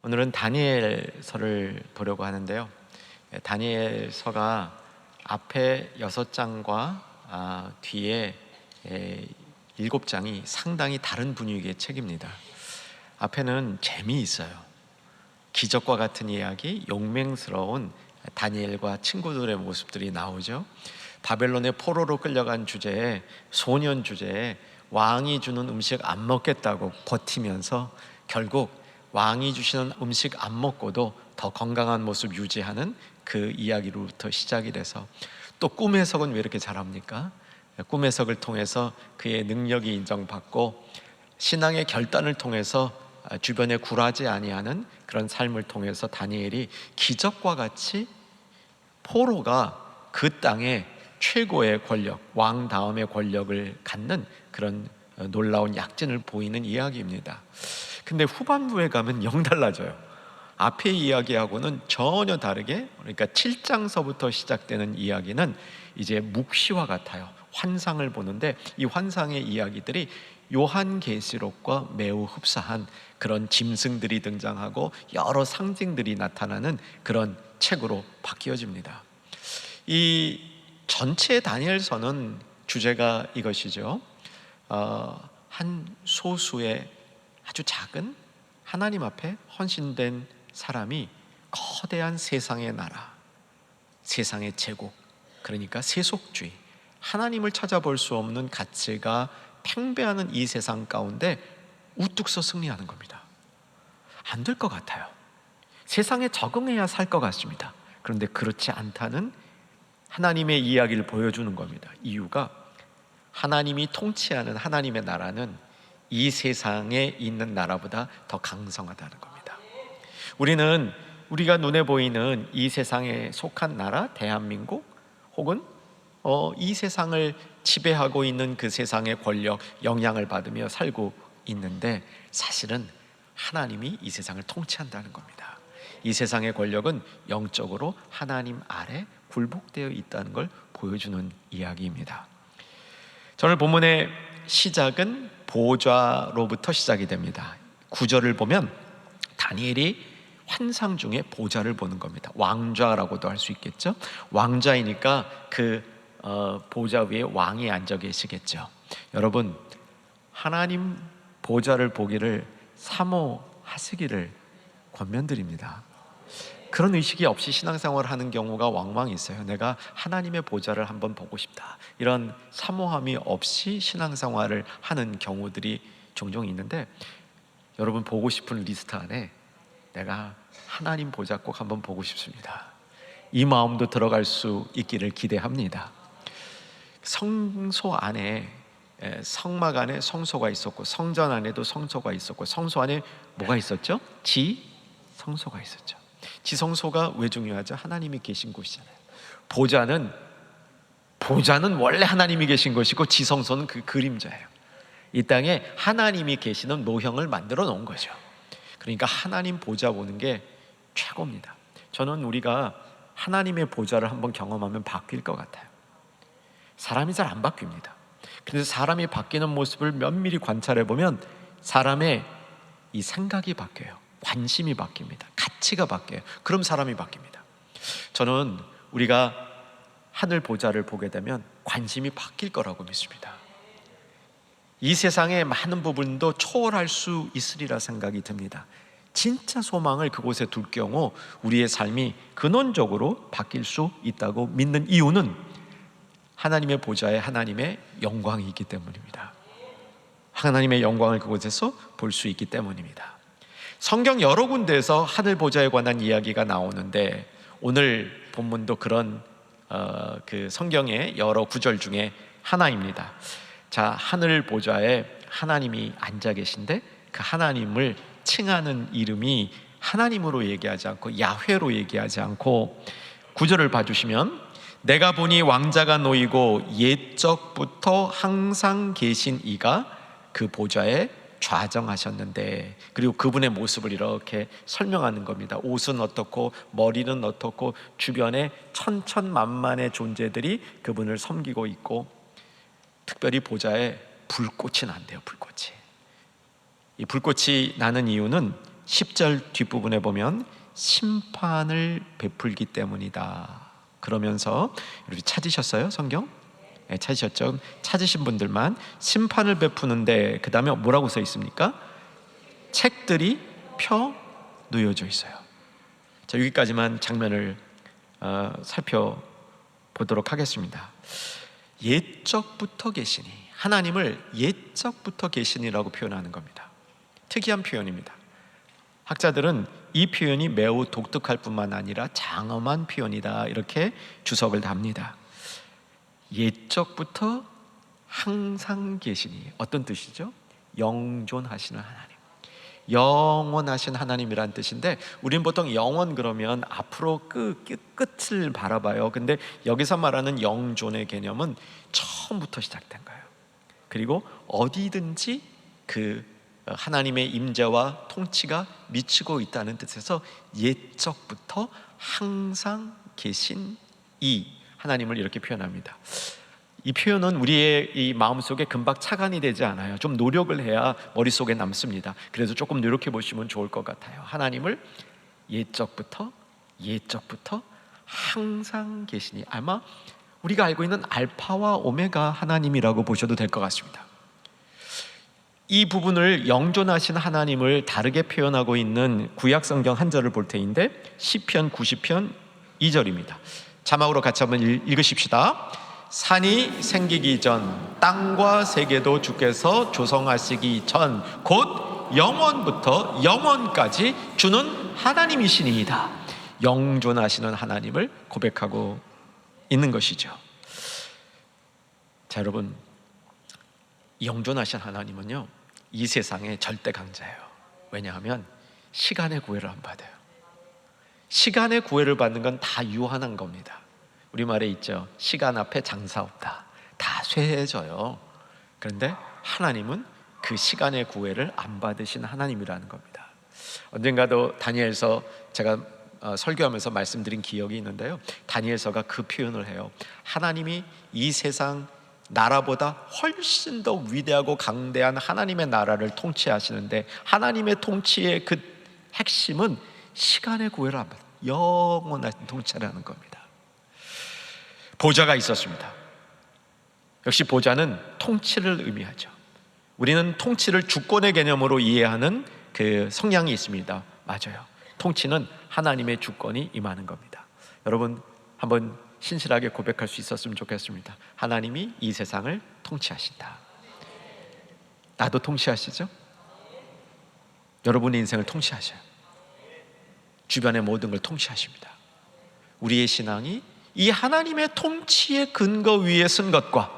오늘은 다니엘서를 보려고 하는데요. 다니엘서가 앞에 6장과 뒤에 7장이 상당히 다른 분위기의 책입니다. 앞에는 재미있어요. 기적과 같은 이야기, 용맹스러운 다니엘과 친구들의 모습들이 나오죠. 바벨론의 포로로 끌려간 주제에, 소년 주제에 왕이 주는 음식 안 먹겠다고 버티면서 결국 왕이 주시는 음식 안 먹고도 더 건강한 모습 유지하는 그 이야기로부터 시작이 돼서, 또 꿈 해석은 왜 이렇게 잘합니까? 꿈 해석을 통해서 그의 능력이 인정받고, 신앙의 결단을 통해서 주변에 굴하지 아니하는 그런 삶을 통해서 다니엘이 기적과 같이 포로가 그 땅의 최고의 권력, 왕 다음의 권력을 갖는 그런 놀라운 약진을 보이는 이야기입니다. 근데 후반부에 가면 영 달라져요. 앞의 이야기하고는 전혀 다르게, 그러니까 7장서부터 시작되는 이야기는 이제 묵시와 같아요. 환상을 보는데 이 환상의 이야기들이 요한계시록과 매우 흡사한 그런 짐승들이 등장하고 여러 상징들이 나타나는 그런 책으로 바뀌어집니다. 이 전체 다니엘서는 주제가 이것이죠. 한 소수의 아주 작은 하나님 앞에 헌신된 사람이 거대한 세상의 나라, 세상의 제국, 그러니까 세속주의, 하나님을 찾아볼 수 없는 가치가 팽배하는 이 세상 가운데 우뚝 서 승리하는 겁니다. 안 될 것 같아요. 세상에 적응해야 살 것 같습니다. 그런데 그렇지 않다는 하나님의 이야기를 보여주는 겁니다. 이유가 하나님이 통치하는 하나님의 나라는 이 세상에 있는 나라보다 더 강성하다는 겁니다. 우리가 눈에 보이는 이 세상에 속한 나라, 대한민국, 혹은 이 세상을 지배하고 있는 그 세상의 권력, 영향을 받으며 살고 있는데, 사실은 하나님이 이 세상을 통치한다는 겁니다. 이 세상의 권력은 영적으로 하나님 아래 굴복되어 있다는 걸 보여주는 이야기입니다. 오늘 본문의 시작은 보좌로부터 시작이 됩니다. 9절을 보면 다니엘이 환상 중에 보좌를 보는 겁니다. 왕좌라고도 할 수 있겠죠. 왕좌이니까 그 보좌 위에 왕이 앉아 계시겠죠. 여러분, 하나님 보좌를 보기를 사모하시기를 권면드립니다. 그런 의식이 없이 신앙생활을 하는 경우가 왕왕 있어요. 내가 하나님의 보좌를 한번 보고 싶다, 이런 사모함이 없이 신앙생활을 하는 경우들이 종종 있는데, 여러분 보고 싶은 리스트 안에 내가 하나님 보좌 꼭 한번 보고 싶습니다, 이 마음도 들어갈 수 있기를 기대합니다. 성소 안에, 성막 안에 성소가 있었고, 성전 안에도 성소가 있었고, 성소 안에 뭐가 있었죠? 지성소가 있었죠. 지성소가 왜 중요하죠? 하나님이 계신 곳이잖아요. 보좌는 원래 하나님이 계신 것이고, 지성소는 그 그림자예요. 이 땅에 하나님이 계시는 모형을 만들어 놓은 거죠. 그러니까 하나님 보좌 보는 게 최고입니다. 저는 우리가 하나님의 보좌를 한번 경험하면 바뀔 것 같아요. 사람이 잘 안 바뀝니다. 그래서 사람이 바뀌는 모습을 면밀히 관찰해 보면 사람의 이 생각이 바뀌어요. 관심이 바뀝니다. 가치가 바뀌어요. 그럼 사람이 바뀝니다. 저는 우리가 하늘 보좌를 보게 되면 관심이 바뀔 거라고 믿습니다. 이 세상의 많은 부분도 초월할 수 있으리라 생각이 듭니다. 진짜 소망을 그곳에 둘 경우 우리의 삶이 근원적으로 바뀔 수 있다고 믿는 이유는 하나님의 보좌에 하나님의 영광이 있기 때문입니다. 하나님의 영광을 그곳에서 볼 수 있기 때문입니다. 성경 여러 군데에서 하늘 보좌에 관한 이야기가 나오는데, 오늘 본문도 그런 그 성경의 여러 구절 중에 하나입니다. 자, 하늘 보좌에 하나님이 앉아 계신데, 그 하나님을 칭하는 이름이 하나님으로 얘기하지 않고 야훼로 얘기하지 않고, 구절을 봐주시면 내가 보니 왕자가 놓이고 옛적부터 항상 계신 이가 그 보좌에 좌정하셨는데, 그리고 그분의 모습을 이렇게 설명하는 겁니다. 옷은 어떻고 머리는 어떻고 주변에 천천만만의 존재들이 그분을 섬기고 있고, 특별히 보좌에 불꽃이 난대요. 불꽃이. 이 불꽃이 나는 이유는 10절 뒷부분에 보면 심판을 베풀기 때문이다 그러면서, 여러분 찾으셨어요? 성경? 네, 찾으셨죠? 찾으신 분들만 심판을 베푸는데 그 다음에 뭐라고 써 있습니까? 책들이 펴 놓여져 있어요. 자, 여기까지만 장면을 살펴보도록 하겠습니다. 옛적부터 계시니, 하나님을 옛적부터 계시니라고 표현하는 겁니다. 특이한 표현입니다. 학자들은 이 표현이 매우 독특할 뿐만 아니라 장엄한 표현이다 이렇게 주석을 답니다. 옛적부터 항상 계시니, 어떤 뜻이죠? 영존하시는 하나님, 영원하신 하나님이란 뜻인데, 우린 보통 영원 그러면 앞으로 끝을 바라봐요. 근데 여기서 말하는 영존의 개념은 처음부터 시작된 거예요. 그리고 어디든지 그 하나님의 임재와 통치가 미치고 있다는 뜻에서 옛적부터 항상 계신 이 하나님을 이렇게 표현합니다. 이 표현은 우리의 이 마음속에 금방 착안이 되지 않아요. 좀 노력을 해야 머릿속에 남습니다. 그래서 조금 노력해 보시면 좋을 것 같아요. 하나님을 옛적부터 항상 계시니, 아마 우리가 알고 있는 알파와 오메가 하나님이라고 보셔도 될 것 같습니다. 이 부분을 영존하신 하나님을 다르게 표현하고 있는 구약 성경 한 절을 볼 테인데, 시편 90편 2절입니다. 자막으로 같이 한번 읽으십시다. 산이 생기기 전, 땅과 세계도 주께서 조성하시기 전, 곧 영원부터 영원까지 주는 하나님이시니이다. 영존하시는 하나님을 고백하고 있는 것이죠. 자, 여러분, 영존하신 하나님은요, 이 세상의 절대 강자예요. 왜냐하면 시간의 구애를 안 받아요. 시간의 구애를 받는 건 다 유한한 겁니다. 우리말에 있죠. 시간 앞에 장사 없다. 다 쇠해져요. 그런데 하나님은 그 시간의 구애를 안 받으신 하나님이라는 겁니다. 언젠가도 다니엘서 제가 설교하면서 말씀드린 기억이 있는데요, 다니엘서가 그 표현을 해요. 하나님이 이 세상 나라보다 훨씬 더 위대하고 강대한 하나님의 나라를 통치하시는데, 하나님의 통치의 그 핵심은 시간의 구애를 안 받아요. 영원한 통치라는 겁니다. 보좌가 있었습니다. 역시 보좌는 통치를 의미하죠. 우리는 통치를 주권의 개념으로 이해하는 그 성향이 있습니다. 맞아요. 통치는 하나님의 주권이 임하는 겁니다. 여러분, 한번 신실하게 고백할 수 있었으면 좋겠습니다. 하나님이 이 세상을 통치하신다. 나도 통치하시죠? 여러분의 인생을 통치하셔요. 주변의 모든 걸 통치하십니다. 우리의 신앙이 이 하나님의 통치의 근거 위에 쓴 것과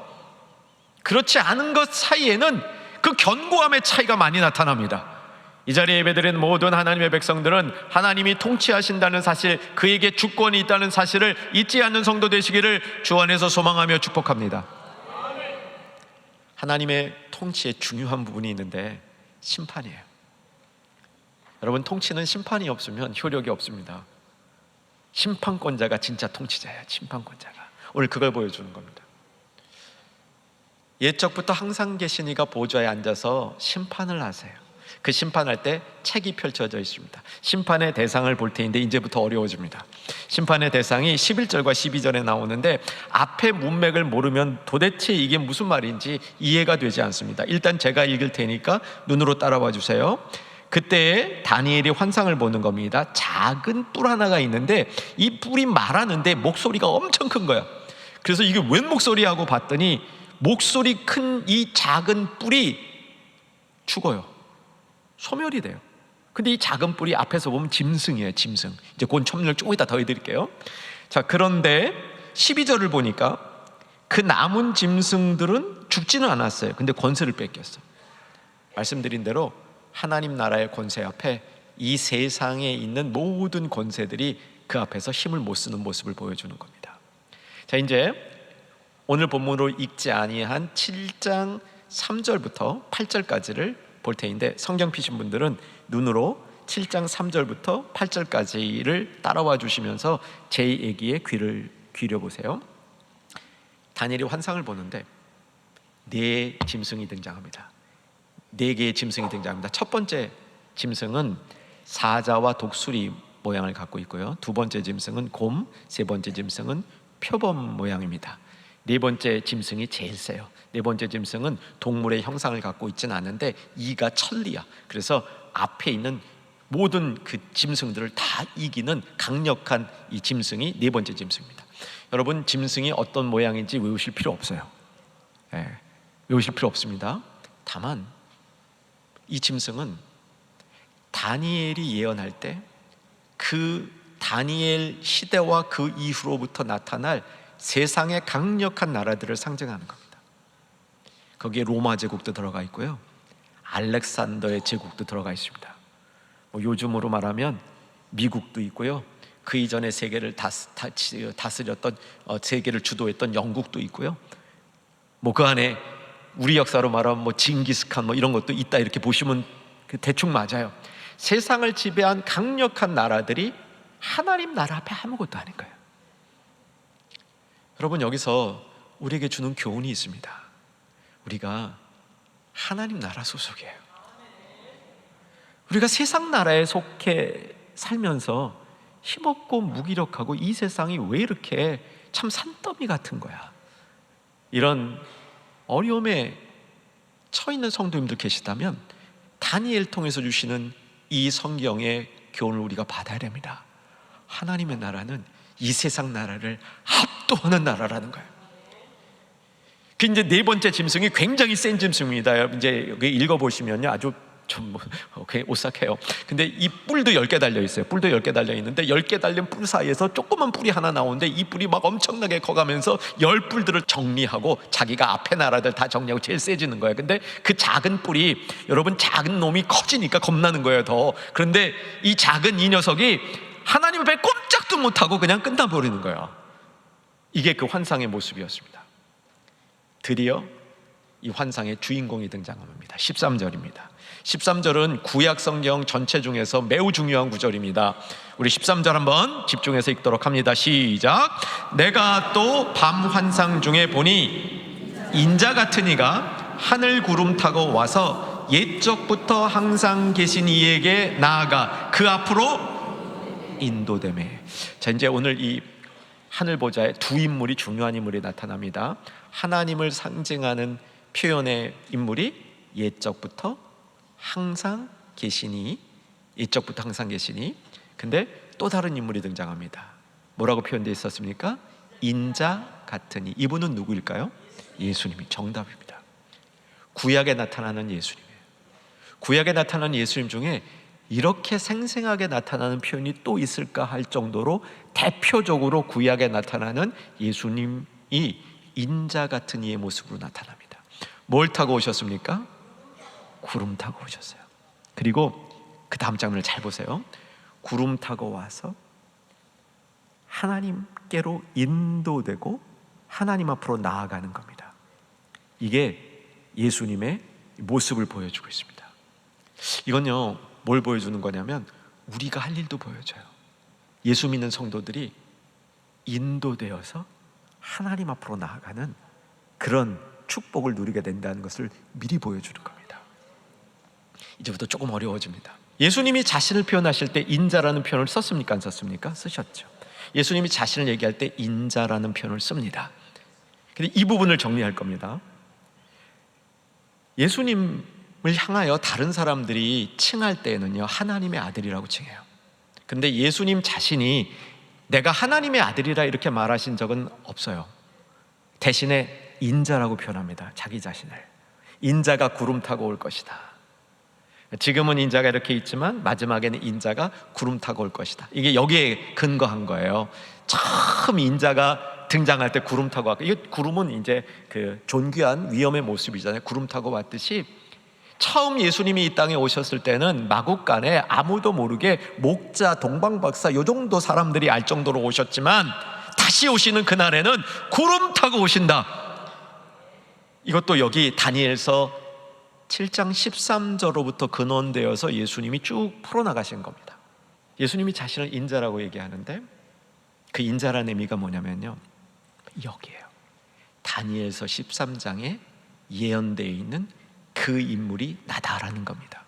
그렇지 않은 것 사이에는 그 견고함의 차이가 많이 나타납니다. 이 자리에 예배드린 모든 하나님의 백성들은 하나님이 통치하신다는 사실, 그에게 주권이 있다는 사실을 잊지 않는 성도 되시기를 주 안에서 소망하며 축복합니다. 하나님의 통치에 중요한 부분이 있는데 심판이에요. 여러분, 통치는 심판이 없으면 효력이 없습니다. 심판권자가 진짜 통치자예요. 심판권자가. 오늘 그걸 보여주는 겁니다. 옛적부터 항상 계신 이가 보좌에 앉아서 심판을 하세요. 그 심판할 때 책이 펼쳐져 있습니다. 심판의 대상을 볼 테인데 이제부터 어려워집니다. 심판의 대상이 11절과 12절에 나오는데, 앞에 문맥을 모르면 도대체 이게 무슨 말인지 이해가 되지 않습니다. 일단 제가 읽을 테니까 눈으로 따라와 주세요. 그때 다니엘이 환상을 보는 겁니다. 작은 뿔 하나가 있는데 이 뿔이 말하는데 목소리가 엄청 큰 거야. 그래서 이게 웬 목소리 하고 봤더니 목소리 큰 이 작은 뿔이 죽어요. 소멸이 돼요. 근데 이 작은 뿔이 앞에서 보면 짐승이에요. 짐승. 이제 그건 첨언을 조금 이따 더 해드릴게요. 자, 그런데 12절을 보니까 그 남은 짐승들은 죽지는 않았어요. 근데 권세를 뺏겼어요. 말씀드린 대로 하나님 나라의 권세 앞에 이 세상에 있는 모든 권세들이 그 앞에서 힘을 못 쓰는 모습을 보여주는 겁니다. 자, 이제 오늘 본문으로 읽지 아니한 7장 3절부터 8절까지를 볼 테인데, 성경 피신 분들은 눈으로 7장 3절부터 8절까지를 따라와 주시면서 제 얘기에 귀를 기울여보세요. 다니엘이 환상을 보는데 네 짐승이 등장합니다. 네 개의 짐승이 등장합니다. 첫 번째 짐승은 사자와 독수리 모양을 갖고 있고요. 두 번째 짐승은 곰, 세 번째 짐승은 표범 모양입니다. 네 번째 짐승이 제일 세요. 네 번째 짐승은 동물의 형상을 갖고 있지는 않은데 이가 천리야. 그래서 앞에 있는 모든 그 짐승들을 다 이기는 강력한 이 짐승이 네 번째 짐승입니다. 여러분, 짐승이 어떤 모양인지 외우실 필요 없어요. 외우실 필요 없습니다. 다만 이 짐승은 다니엘이 예언할 때 그 다니엘 시대와 그 이후로부터 나타날 세상의 강력한 나라들을 상징하는 겁니다. 거기에 로마 제국도 들어가 있고요, 알렉산더의 제국도 들어가 있습니다. 요즘으로 말하면 미국도 있고요, 그 이전에 세계를 다스렸던 세계를 주도했던 영국도 있고요, 그 안에 우리 역사로 말하면 징기스칸 이런 것도 있다, 이렇게 보시면 대충 맞아요. 세상을 지배한 강력한 나라들이 하나님 나라 앞에 아무것도 아닌 거예요. 여러분, 여기서 우리에게 주는 교훈이 있습니다. 우리가 하나님 나라 소속이에요. 우리가 세상 나라에 속해 살면서 힘없고 무기력하고 이 세상이 왜 이렇게 참 산더미 같은 거야, 이런 어려움에 처해 있는 성도님들 계시다면 다니엘 통해서 주시는 이 성경의 교훈을 우리가 받아야 됩니다. 하나님의 나라는 이 세상 나라를 압도하는 나라라는 거예요. 그 이제 네 번째 짐승이 굉장히 센 짐승입니다. 이제 여기 읽어보시면요, 아주 좀 오싹해요. 근데 이 뿔도 10개 달려 있어요. 뿔도 10개 달려 있는데 10개 달린 뿔 사이에서 조그만 뿔이 하나 나오는데 이 뿔이 막 엄청나게 커가면서 10뿔들을 정리하고 자기가 앞에 나라들 다 정리하고 제일 세지는 거예요. 근데 그 작은 뿔이, 여러분, 작은 놈이 커지니까 겁나는 거예요, 더. 그런데 이 작은 이 녀석이 하나님 앞에 꼼짝도 못하고 그냥 끝나버리는 거예요. 이게 그 환상의 모습이었습니다. 드디어 이 환상의 주인공이 등장합니다. 13절입니다. 13절은 구약 성경 전체 중에서 매우 중요한 구절입니다. 우리 13절 한번 집중해서 읽도록 합니다. 시작. 내가 또 밤 환상 중에 보니 인자 같은 이가 하늘 구름 타고 와서 옛적부터 항상 계신 이에게 나아가 그 앞으로 인도되매. 자, 이제 오늘 이 하늘 보좌에 두 인물이, 중요한 인물이 나타납니다. 하나님을 상징하는 표현의 인물이 옛적부터 항상 계시니, 옛적부터 항상 계시니. 근데 또 다른 인물이 등장합니다. 뭐라고 표현되어 있었습니까? 인자 같으니. 이분은 누구일까요? 예수님이 정답입니다. 구약에 나타나는 예수님이에요. 구약에 나타나는 예수님 중에 이렇게 생생하게 나타나는 표현이 또 있을까 할 정도로 대표적으로 구약에 나타나는 예수님이 인자 같은 이의 모습으로 나타납니다. 뭘 타고 오셨습니까? 구름 타고 오셨어요. 그리고 그 다음 장면을 잘 보세요. 구름 타고 와서 하나님께로 인도되고 하나님 앞으로 나아가는 겁니다. 이게 예수님의 모습을 보여주고 있습니다. 이건요, 뭘 보여주는 거냐면 우리가 할 일도 보여줘요. 예수 믿는 성도들이 인도되어서 하나님 앞으로 나아가는 그런 축복을 누리게 된다는 것을 미리 보여주는 겁니다. 이제부터 조금 어려워집니다. 예수님이 자신을 표현하실 때 인자라는 표현을 썼습니까? 안 썼습니까? 쓰셨죠. 예수님이 자신을 얘기할 때 인자라는 표현을 씁니다. 근데 이 부분을 정리할 겁니다. 예수님을 향하여 다른 사람들이 칭할 때에는요, 하나님의 아들이라고 칭해요. 근데 예수님 자신이 내가 하나님의 아들이라 이렇게 말하신 적은 없어요. 대신에 인자라고 표현합니다. 자기 자신을. 인자가 구름 타고 올 것이다. 지금은 인자가 이렇게 있지만 마지막에는 인자가 구름 타고 올 것이다. 이게 여기에 근거한 거예요. 처음 인자가 등장할 때 구름 타고 왔고, 이 구름은 이제 그 존귀한 위엄의 모습이잖아요. 구름 타고 왔듯이 처음 예수님이 이 땅에 오셨을 때는 마국간에 아무도 모르게 목자, 동방박사 요 정도 사람들이 알 정도로 오셨지만 다시 오시는 그날에는 구름 타고 오신다. 이것도 여기 다니엘서 7장 13절로부터 근원되어서 예수님이 쭉 풀어나가신 겁니다. 예수님이 자신을 인자라고 얘기하는데 그 인자라는 의미가 뭐냐면요, 여기에요. 다니엘서 13장에 예언되어 있는 그 인물이 나다라는 겁니다.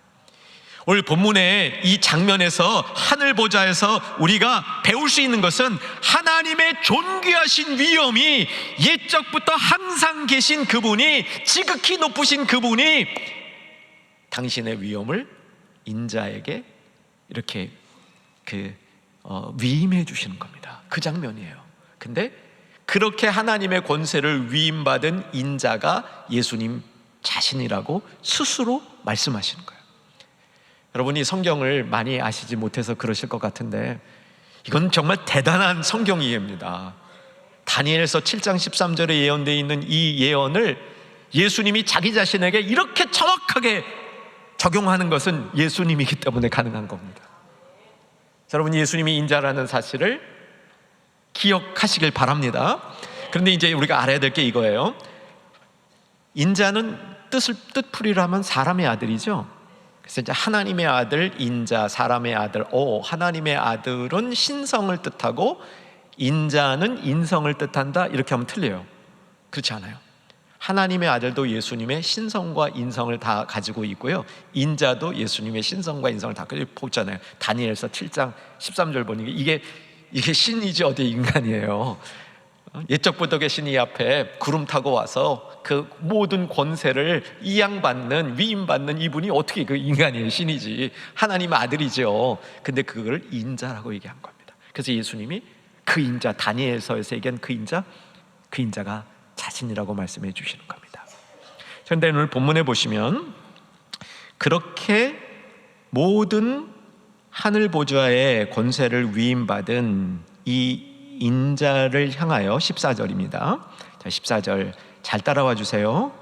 오늘 본문의 이 장면에서 하늘 보좌에서 우리가 배울 수 있는 것은 하나님의 존귀하신 위엄이 옛적부터 항상 계신 그분이, 지극히 높으신 그분이 당신의 위엄을 인자에게 이렇게 위임해 주시는 겁니다. 그 장면이에요. 근데 그렇게 하나님의 권세를 위임받은 인자가 예수님 자신이라고 스스로 말씀하시는 거예요. 여러분이 성경을 많이 아시지 못해서 그러실 것 같은데 이건 정말 대단한 성경 이해입니다. 다니엘서 7장 13절에 예언되어 있는 이 예언을 예수님이 자기 자신에게 이렇게 정확하게 적용하는 것은 예수님이기 때문에 가능한 겁니다. 여러분, 예수님이 인자라는 사실을 기억하시길 바랍니다. 그런데 이제 우리가 알아야 될 게 이거예요. 인자는 뜻풀이라면 사람의 아들이죠. 그래서 이제 하나님의 아들 인자, 사람의 아들 하나님의 아들은 신성을 뜻하고 인자는 인성을 뜻한다, 이렇게 하면 틀려요. 그렇지 않아요. 하나님의 아들도 예수님의 신성과 인성을 다 가지고 있고요, 인자도 예수님의 신성과 인성을 다 가지고 보잖아요. 다니엘서 7장 13절 보니 이게 신이지 어디 인간이에요. 옛적부터 계신 이 앞에 구름 타고 와서 그 모든 권세를 이양받는, 위임받는 이분이 어떻게 그 인간이에요? 신이지, 하나님의 아들이죠. 근데 그걸 인자라고 얘기한 겁니다. 그래서 예수님이 그 인자, 다니엘서에서 얘기한 그 인자가 자신이라고 말씀해 주시는 겁니다. 그런데 오늘 본문에 보시면 그렇게 모든 하늘 보좌의 권세를 위임받은 이 인자를 향하여 14절입니다. 자, 14절 잘 따라와 주세요.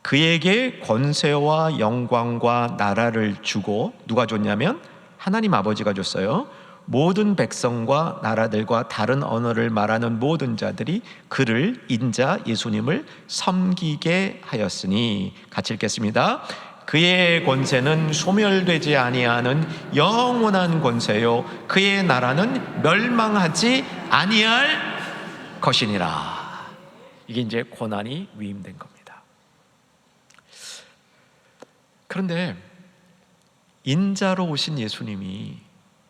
그에게 권세와 영광과 나라를 주고, 누가 줬냐면 하나님 아버지가 줬어요. 모든 백성과 나라들과 다른 언어를 말하는 모든 자들이 그를, 인자 예수님을 섬기게 하였으니. 같이 읽겠습니다. 그의 권세는 소멸되지 아니하는 영원한 권세요, 그의 나라는 멸망하지 아니할 것이니라. 이게 이제 권한이 위임된 겁니다. 그런데 인자로 오신 예수님이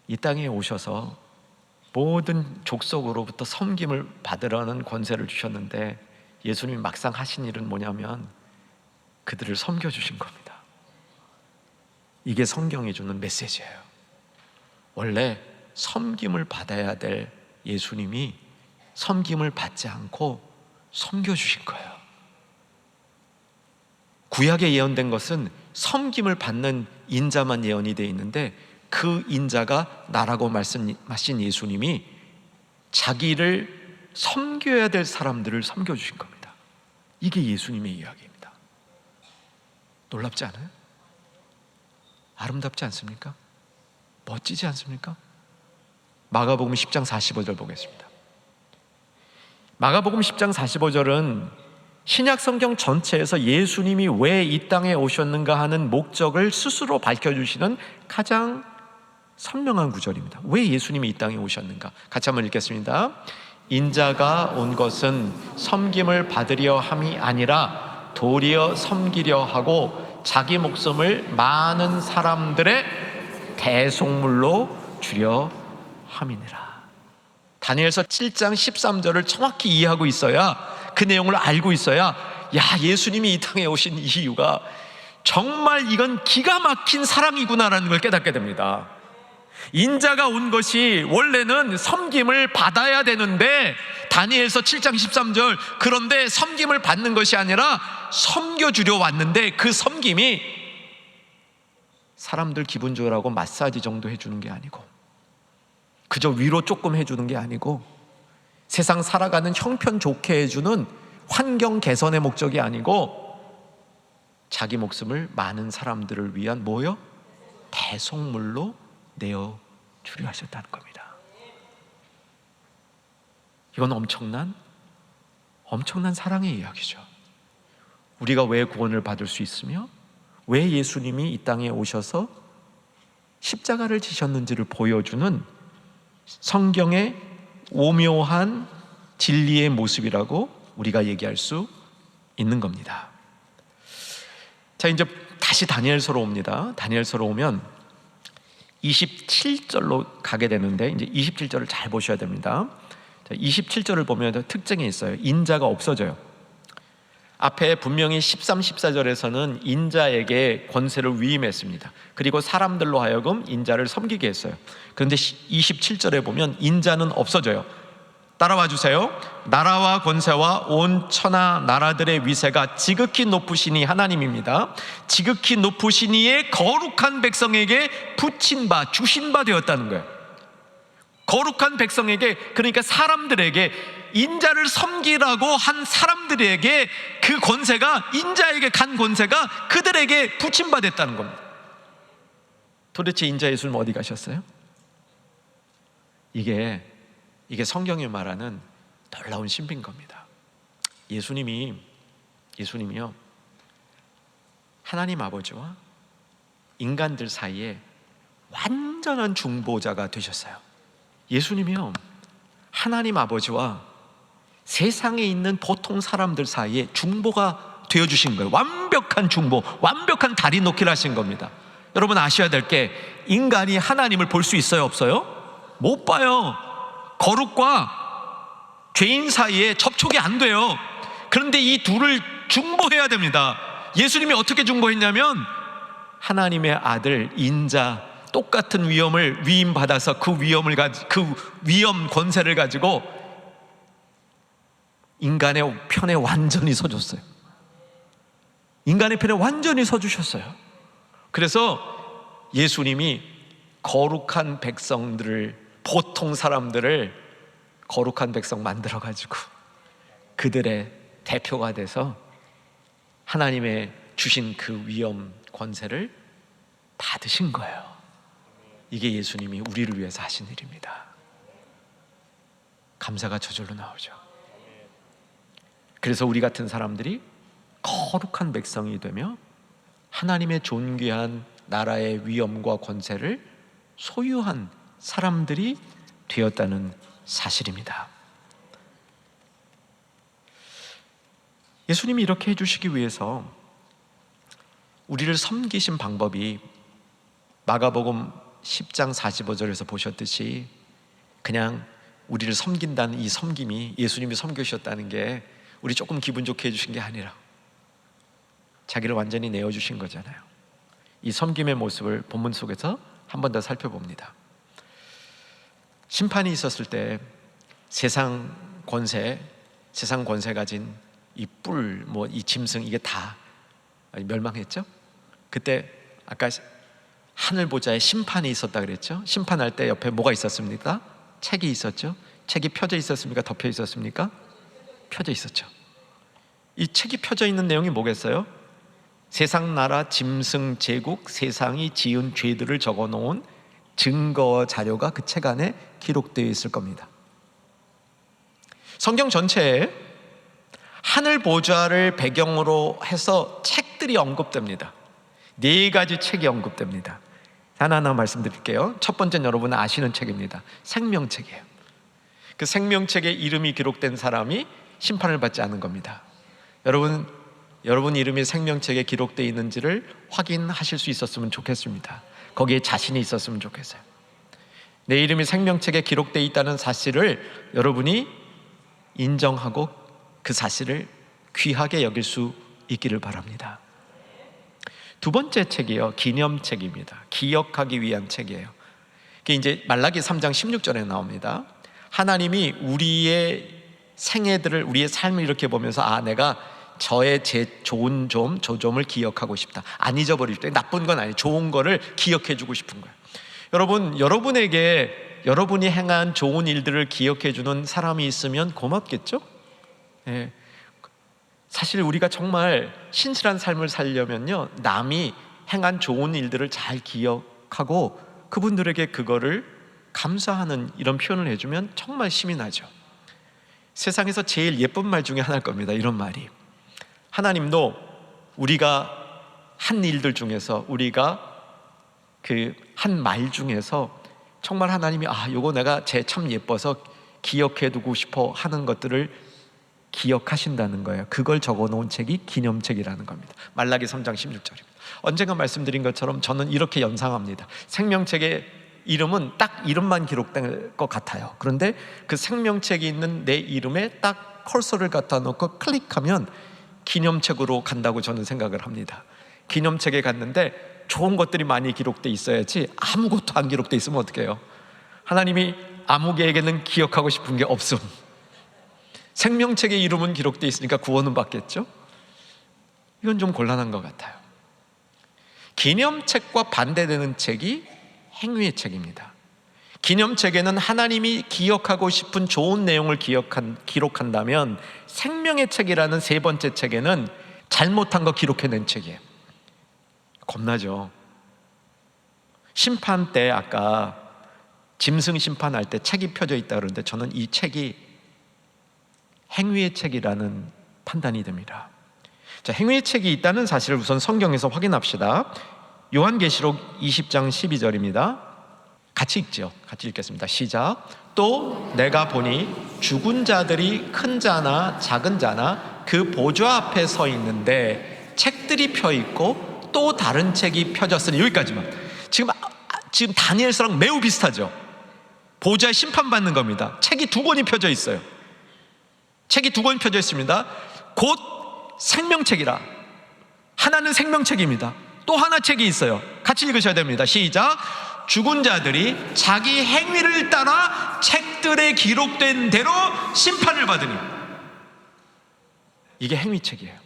이 땅에 오셔서 모든 족속으로부터 섬김을 받으라는 권세를 주셨는데, 예수님이 막상 하신 일은 뭐냐면 그들을 섬겨주신 겁니다. 이게 성경이 주는 메시지예요. 원래 섬김을 받아야 될 예수님이 섬김을 받지 않고 섬겨주신 거예요. 구약에 예언된 것은 섬김을 받는 인자만 예언이 되어 있는데, 그 인자가 나라고 말씀하신 예수님이 자기를 섬겨야 될 사람들을 섬겨주신 겁니다. 이게 예수님의 이야기입니다. 놀랍지 않아요? 아름답지 않습니까? 멋지지 않습니까? 마가복음 10장 45절 보겠습니다. 마가복음 10장 45절은 신약 성경 전체에서 예수님이 왜 이 땅에 오셨는가 하는 목적을 스스로 밝혀주시는 가장 선명한 구절입니다. 왜 예수님이 이 땅에 오셨는가? 같이 한번 읽겠습니다. 인자가 온 것은 섬김을 받으려 함이 아니라 도리어 섬기려 하고 자기 목숨을 많은 사람들의 대속물로 주려 함이니라. 다니엘서 7장 13절을 정확히 이해하고 있어야, 그 내용을 알고 있어야, 예수님이 이 땅에 오신 이유가 정말 이건 기가 막힌 사랑이구나라는 걸 깨닫게 됩니다. 인자가 온 것이 원래는 섬김을 받아야 되는데, 다니엘서 7장 13절, 그런데 섬김을 받는 것이 아니라 섬겨주려 왔는데, 그 섬김이 사람들 기분 좋으라고 마사지 정도 해주는 게 아니고, 그저 위로 조금 해주는 게 아니고, 세상 살아가는 형편 좋게 해주는 환경 개선의 목적이 아니고, 자기 목숨을 많은 사람들을 위한 뭐요? 대속물로 내어 주려 하셨다는 겁니다. 이건 엄청난 사랑의 이야기죠. 우리가 왜 구원을 받을 수 있으며 왜 예수님이 이 땅에 오셔서 십자가를 지셨는지를 보여주는 성경의 오묘한 진리의 모습이라고 우리가 얘기할 수 있는 겁니다. 자, 이제 다시 다니엘서로 옵니다. 다니엘서로 오면 27절로 가게 되는데, 이제 27절을 잘 보셔야 됩니다. 27절을 보면 특징이 있어요. 인자가 없어져요. 앞에 분명히 13, 14절에서는 인자에게 권세를 위임했습니다. 그리고 사람들로 하여금 인자를 섬기게 했어요. 그런데 27절에 보면 인자는 없어져요. 따라와 주세요. 나라와 권세와 온 천하 나라들의 위세가 지극히 높으시니, 하나님입니다, 지극히 높으시니의 거룩한 백성에게 붙인 바, 주신 바 되었다는 거예요. 거룩한 백성에게, 그러니까 사람들에게, 인자를 섬기라고 한 사람들에게 그 권세가, 인자에게 간 권세가 그들에게 붙임 바 됐다는 겁니다. 도대체 인자 예수님 어디 가셨어요? 이게 성경이 말하는 놀라운 신비인 겁니다. 예수님이요, 하나님 아버지와 인간들 사이에 완전한 중보자가 되셨어요. 예수님이요, 하나님 아버지와 세상에 있는 보통 사람들 사이에 중보가 되어주신 거예요. 완벽한 중보, 완벽한 다리 놓기를 하신 겁니다. 여러분 아셔야 될 게, 인간이 하나님을 볼 수 있어요, 없어요? 못 봐요. 거룩과 죄인 사이에 접촉이 안 돼요. 그런데 이 둘을 중보해야 됩니다. 예수님이 어떻게 중보했냐면, 하나님의 아들 인자, 똑같은 위엄을 위임받아서 그 위엄 권세를 가지고 인간의 편에 완전히 서줬어요. 인간의 편에 완전히 서주셨어요. 그래서 예수님이 거룩한 백성들을, 보통 사람들을 거룩한 백성 만들어가지고 그들의 대표가 돼서 하나님의 주신 그 위엄 권세를 받으신 거예요. 이게 예수님이 우리를 위해서 하신 일입니다. 감사가 저절로 나오죠. 그래서 우리 같은 사람들이 거룩한 백성이 되며 하나님의 존귀한 나라의 위엄과 권세를 소유한 사람들이 되었다는 사실입니다. 예수님이 이렇게 해주시기 위해서 우리를 섬기신 방법이 마가복음 10장 45절에서 보셨듯이, 그냥 우리를 섬긴다는 이 섬김이, 예수님이 섬기셨다는 게 우리 조금 기분 좋게 해주신 게 아니라 자기를 완전히 내어주신 거잖아요. 이 섬김의 모습을 본문 속에서 한 번 더 살펴봅니다. 심판이 있었을 때 세상 권세 가진 이 뿔, 이 짐승, 이게 다 멸망했죠. 그때 아까 하늘 보좌에 심판이 있었다 그랬죠. 심판할 때 옆에 뭐가 있었습니까? 책이 있었죠. 책이 펴져 있었습니까? 덮여 있었습니까? 펴져 있었죠. 이 책이 펴져 있는 내용이 뭐겠어요? 세상 나라 짐승 제국, 세상이 지은 죄들을 적어놓은 증거 자료가 그 책 안에 기록되어 있을 겁니다. 성경 전체에 하늘 보좌를 배경으로 해서 책들이 언급됩니다. 4가지 책이 언급됩니다. 하나하나 말씀드릴게요. 첫 번째는 여러분 아시는 책입니다. 생명책이에요. 그 생명책에 이름이 기록된 사람이 심판을 받지 않은 겁니다. 여러분 이름이 생명책에 기록되어 있는지를 확인하실 수 있었으면 좋겠습니다. 거기에 자신이 있었으면 좋겠어요. 내 이름이 생명책에 기록되어 있다는 사실을 여러분이 인정하고 그 사실을 귀하게 여길 수 있기를 바랍니다. 두 번째 책이요, 기념책입니다. 기억하기 위한 책이에요. 그게 이제 말라기 3장 16절에 나옵니다. 하나님이 우리의 생애들을, 우리의 삶을 이렇게 보면서, 내가 저의 좋은 점, 저 점을 기억하고 싶다. 안 잊어버릴 때, 나쁜 건 아니에요. 좋은 거를 기억해 주고 싶은 거예요. 여러분, 여러분에게 여러분이 행한 좋은 일들을 기억해 주는 사람이 있으면 고맙겠죠? 예. 사실 우리가 정말 신실한 삶을 살려면요, 남이 행한 좋은 일들을 잘 기억하고 그분들에게 그거를 감사하는 이런 표현을 해주면 정말 힘이 나죠. 세상에서 제일 예쁜 말 중에 하나일 겁니다. 이런 말이, 하나님도 우리가 한 일들 중에서, 우리가 그 한 말 중에서 정말 하나님이 요거 내가 쟤 참 예뻐서 기억해 두고 싶어 하는 것들을 기억하신다는 거예요. 그걸 적어놓은 책이 기념책이라는 겁니다. 말라기 3장 16절입니다. 언젠가 말씀드린 것처럼 저는 이렇게 연상합니다. 생명책의 이름은 딱 이름만 기록될 것 같아요. 그런데 그 생명책이 있는 내 이름에 딱 컬서를 갖다 놓고 클릭하면 기념책으로 간다고 저는 생각을 합니다. 기념책에 갔는데 좋은 것들이 많이 기록돼 있어야지 아무것도 안 기록돼 있으면 어떡해요? 하나님이 아무개에게는 기억하고 싶은 게 없음. 생명책의 이름은 기록돼 있으니까 구원은 받겠죠? 이건 좀 곤란한 것 같아요. 기념책과 반대되는 책이 행위의 책입니다. 기념책에는 하나님이 기억하고 싶은 좋은 내용을 기록한다면, 생명의 책이라는 세 번째 책에는 잘못한 거 기록해낸 책이에요. 겁나죠? 심판 때 아까 짐승 심판할 때 책이 펴져 있다 그러는데 저는 이 책이 행위의 책이라는 판단이 됩니다. 자, 행위의 책이 있다는 사실을 우선 성경에서 확인합시다. 요한계시록 20장 12절입니다. 같이 읽죠. 같이 읽겠습니다. 시작. 또 내가 보니 죽은 자들이 큰 자나 작은 자나 그 보좌 앞에 서 있는데 책들이 펴 있고 또 다른 책이 펴졌으니. 여기까지만. 지금 다니엘서랑 매우 비슷하죠. 보좌에 심판받는 겁니다. 책이 두 권이 펴져 있어요. 책이 두 권이 펴져 있습니다. 곧 생명책이라. 하나는 생명책입니다. 또 하나 책이 있어요. 같이 읽으셔야 됩니다. 시작. 죽은 자들이 자기 행위를 따라 책들에 기록된 대로 심판을 받으니. 이게 행위책이에요.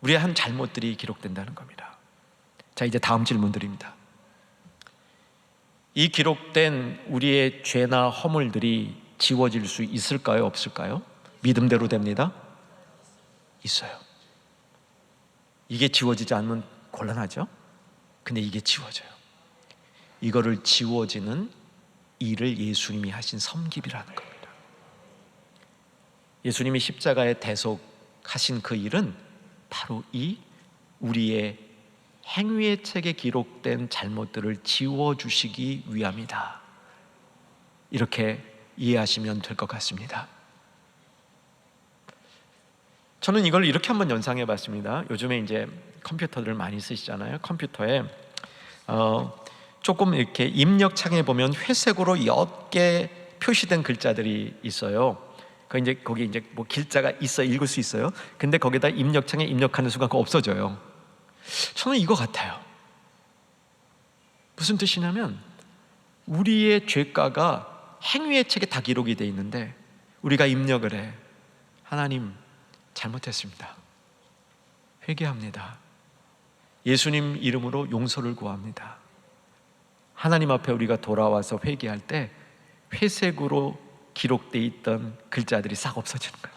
우리의 한 잘못들이 기록된다는 겁니다. 자, 이제 다음 질문 드립니다. 이 기록된 우리의 죄나 허물들이 지워질 수 있을까요? 없을까요? 믿음대로 됩니다. 있어요. 이게 지워지지 않으면 곤란하죠? 근데 이게 지워져요. 이거를 지워지는 일을 예수님이 하신 섬김이라는 겁니다. 예수님이 십자가에 대속하신 그 일은 바로 이 우리의 행위의 책에 기록된 잘못들을 지워주시기 위함이다. 이렇게 이해하시면 될 것 같습니다. 저는 이걸 이렇게 한번 연상해 봤습니다. 요즘에 이제 컴퓨터들을 많이 쓰시잖아요. 컴퓨터에 조금 이렇게 입력창에 보면 회색으로 옅게 표시된 글자들이 있어요. 거기 이제 뭐 길자가 있어 읽을 수 있어요. 근데 거기다 입력창에 입력하는 순간 그거 없어져요. 저는 이거 같아요. 무슨 뜻이냐면 우리의 죄가가 행위의 책에 다 기록이 돼 있는데 우리가 입력을 해. 하나님 잘못했습니다. 회개합니다. 예수님 이름으로 용서를 구합니다. 하나님 앞에 우리가 돌아와서 회개할 때 회색으로 기록되어 있던 글자들이 싹 없어지는 거예요.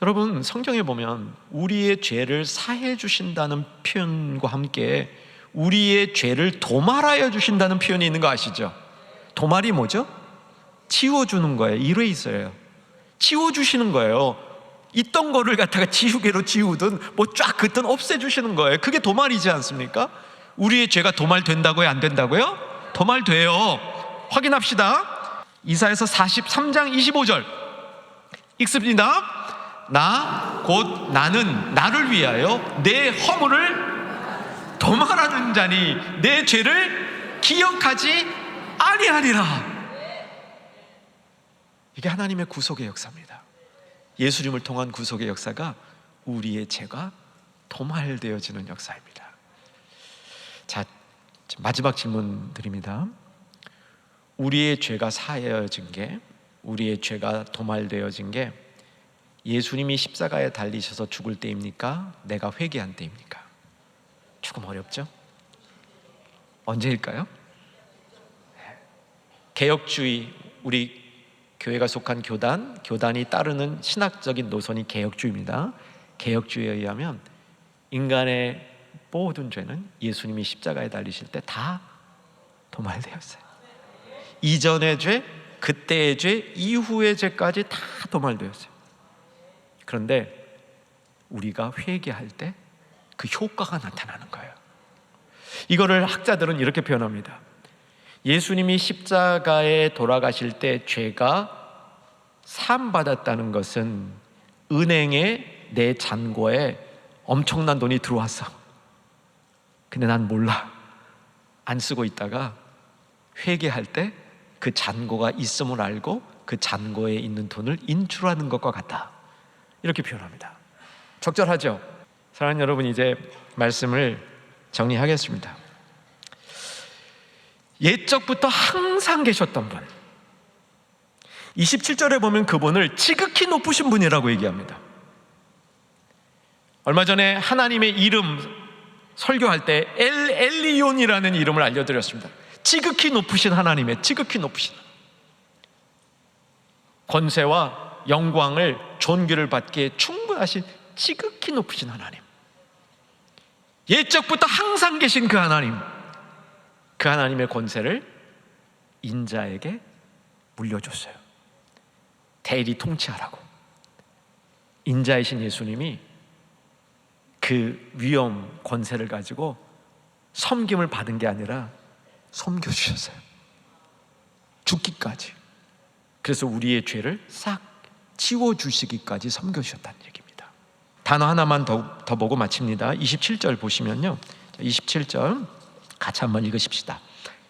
여러분, 성경에 보면 우리의 죄를 사해 주신다는 표현과 함께 우리의 죄를 도말하여 주신다는 표현이 있는 거 아시죠? 도말이 뭐죠? 지워주는 거예요. 1회 있어요. 지워주시는 거예요. 있던 거를 갖다가 지우개로 지우든 뭐 쫙 긋든 없애주시는 거예요. 그게 도말이지 않습니까? 우리의 죄가 도말된다고요? 안 된다고요? 도말돼요. 확인합시다. 이사야서 43장 25절 읽습니다. 나 곧 나는 나를 위하여 내 허물을 도말하는 자니 내 죄를 기억하지 아니하리라. 이게 하나님의 구속의 역사입니다. 예수님을 통한 구속의 역사가 우리의 죄가 도말되어지는 역사입니다. 자, 마지막 질문 드립니다. 우리의 죄가 사해진 게, 우리의 죄가 도말되어진 게 예수님이 십자가에 달리셔서 죽을 때입니까? 내가 회개한 때입니까? 조금 어렵죠? 언제일까요? 개혁주의, 우리 교회가 속한 교단이 따르는 신학적인 노선이 개혁주의입니다. 개혁주의에 의하면 인간의 모든 죄는 예수님이 십자가에 달리실 때 다 도말되었어요. 이전의 죄, 그때의 죄, 이후의 죄까지 다 도말되었어요. 그런데 우리가 회개할 때 그 효과가 나타나는 거예요. 이거를 학자들은 이렇게 표현합니다. 예수님이 십자가에 돌아가실 때 죄가 사함받았다는 것은 은행에 내 잔고에 엄청난 돈이 들어왔어. 근데 난 몰라. 안 쓰고 있다가 회개할 때 그 잔고가 있음을 알고 그 잔고에 있는 돈을 인출하는 것과 같다. 이렇게 표현합니다. 적절하죠? 사랑하는 여러분, 이제 말씀을 정리하겠습니다. 옛적부터 항상 계셨던 분, 27절에 보면 그분을 지극히 높으신 분이라고 얘기합니다. 얼마 전에 하나님의 이름 설교할 때 엘리온이라는 이름을 알려드렸습니다. 지극히 높으신 하나님의 지극히 높으신, 권세와 영광을 존귀를 받기에 충분하신 지극히 높으신 하나님, 옛적부터 항상 계신 그 하나님, 그 하나님의 권세를 인자에게 물려줬어요. 대리 통치하라고. 인자이신 예수님이 그 위엄 권세를 가지고 섬김을 받은 게 아니라 섬겨주셨어요. 죽기까지. 그래서 우리의 죄를 싹 지워주시기까지 섬겨주셨다는 얘기입니다. 단어 하나만 더 보고 마칩니다. 27절 보시면요, 27절 같이 한번 읽으십시다.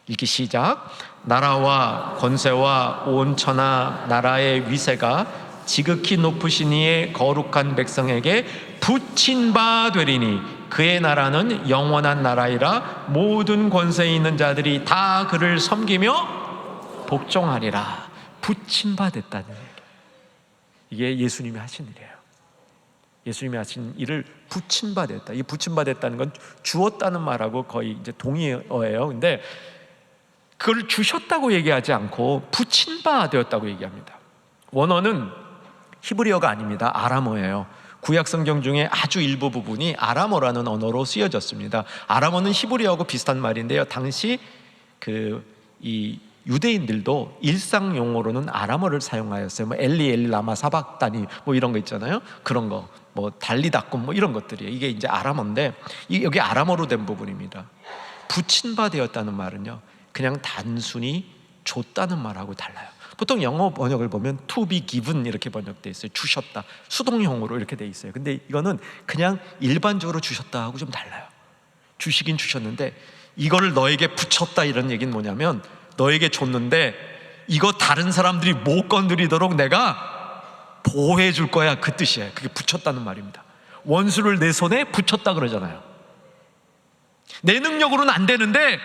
읽기 시작. 나라와 권세와 온 천하 나라의 위세가 지극히 높으신 이의 거룩한 백성에게 붙인 바 되리니 그의 나라는 영원한 나라이라. 모든 권세에 있는 자들이 다 그를 섬기며 복종하리라. 붙인 바 됐다는 얘기. 이게 예수님이 하신 일이에요. 예수님이 하신 일을 붙인 바 됐다. 이 붙인 바 됐다는 건 주었다는 말하고 거의 이제 동의어예요. 근데 그걸 주셨다고 얘기하지 않고 붙인 바 되었다고 얘기합니다. 원어는 히브리어가 아닙니다. 아람어예요. 구약 성경 중에 아주 일부 부분이 아람어라는 언어로 쓰여졌습니다. 아람어는 히브리어하고 비슷한 말인데요, 당시 이 유대인들도 일상 용어로는 아람어를 사용하였어요. 뭐 엘리 라마 사박다니 뭐 이런 거 있잖아요. 그런 거, 뭐 달리다꿈 뭐 이런 것들이에요. 이게 이제 아람어인데 여기 아람어로 된 부분입니다. 붙인 바 되었다는 말은요, 그냥 단순히 줬다는 말하고 달라요. 보통 영어 번역을 보면 to be given 이렇게 번역되어 있어요. 주셨다, 수동형으로 이렇게 되어 있어요. 근데 이거는 그냥 일반적으로 주셨다 하고 좀 달라요. 주시긴 주셨는데 이거를 너에게 붙였다, 이런 얘기는 뭐냐면 너에게 줬는데 이거 다른 사람들이 못 건드리도록 내가 보호해 줄 거야, 그 뜻이에요. 그게 붙였다는 말입니다. 원수를 내 손에 붙였다 그러잖아요. 내 능력으로는 안 되는데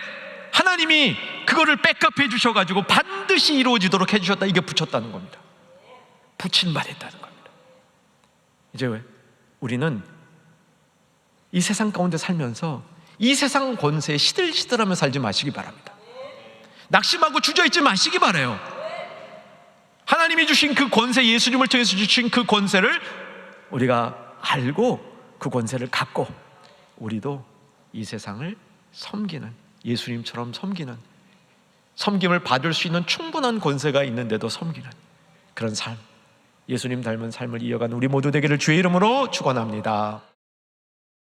하나님이 그거를 백업해 주셔가지고 반드시 이루어지도록 해주셨다. 이게 붙였다는 겁니다. 붙인 바 됐다는 겁니다. 이제 왜? 우리는 이 세상 가운데 살면서 이 세상 권세에 시들시들하며 살지 마시기 바랍니다. 낙심하고 주저있지 마시기 바라요. 하나님이 주신 그 권세, 예수님을 통해서 주신 그 권세를 우리가 알고 그 권세를 갖고 우리도 이 세상을 섬기는, 예수님처럼 섬김을 받을 수 있는 충분한 권세가 있는데도 섬기는 그런 삶, 예수님 닮은 삶을 이어가는 우리 모두 되기를 주의 이름으로 축원합니다.